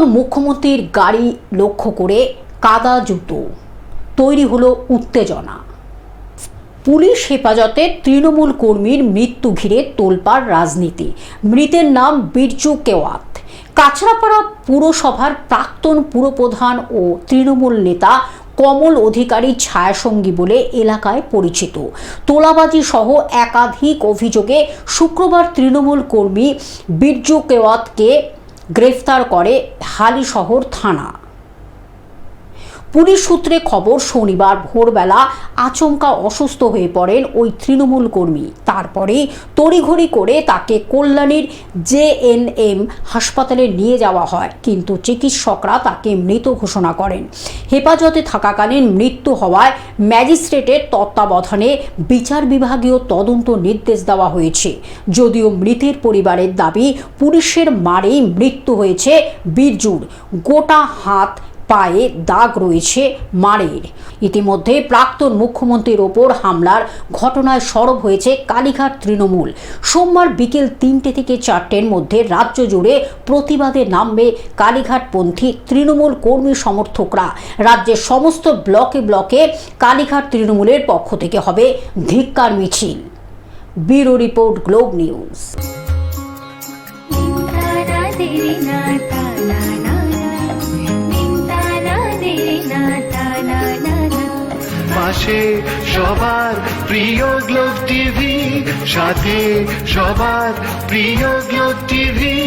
প্রাক্তন মুখ্যমন্ত্রীর গাড়ি লক্ষ্য করে কাদা জুতো, তৈরি হলো উত্তেজনা। পুলিশ হেফাজতে তৃণমূল কর্মীর মৃত্যু ঘিরে তোলপাড় রাজনীতি। মৃতের নাম বিরজু কেওয়াত, কাছড়াপাড়া পুরসভার প্রাক্তন পুরপ্রধান ও তৃণমূল নেতা কমল অধিকারী ছায়াসঙ্গী বলে এলাকায় পরিচিত। তোলাবাজি সহ একাধিক অভিযোগে শুক্রবার তৃণমূল কর্মী বিরজু কেওয়াতকে গ্রেফতার করে হালিশহর থানা। পুলিশ সূত্রে খবর, শনিবার ভোরবেলা আচমকা অসুস্থ হয়ে পড়েন ওই তৃণমূল কর্মী। তারপরে তড়িঘড়ি করে তাকে কল্যাণীর JNM হাসপাতালে নিয়ে যাওয়া হয়, কিন্তু চিকিৎসকরা তাকে মৃত ঘোষণা করেন। হেফাজতে থাকাকালীন মৃত্যু হওয়ায় ম্যাজিস্ট্রেটের তত্ত্বাবধানে বিচার বিভাগীয় তদন্ত নির্দেশ দেওয়া হয়েছে। যদিও মৃতের পরিবারের দাবি, পুলিশের মারেই মৃত্যু হয়েছে বিরজুর। গোটা হাত পায়ে দাগ রয়েছে মারের। ইতিমধ্যে প্রাক্তন মুখ্যমন্ত্রীর ওপর হামলার ঘটনায় সরব হয়েছে কালীঘাট তৃণমূল। সোমবার বিকেল 3টে থেকে 4টের মধ্যে রাজ্য জুড়ে প্রতিবাদে নামবে কালীঘাটপন্থী তৃণমূল কর্মী সমর্থকরা। রাজ্যের সমস্ত ব্লকে ব্লকে কালীঘাট তৃণমূলের পক্ষ থেকে হবে ধিক্কার মিছিল। Bureau report, globe news. পাশে সবার প্রিয় গ্লোব টিভি, সাথে সবার প্রিয় গ্লোব টিভি।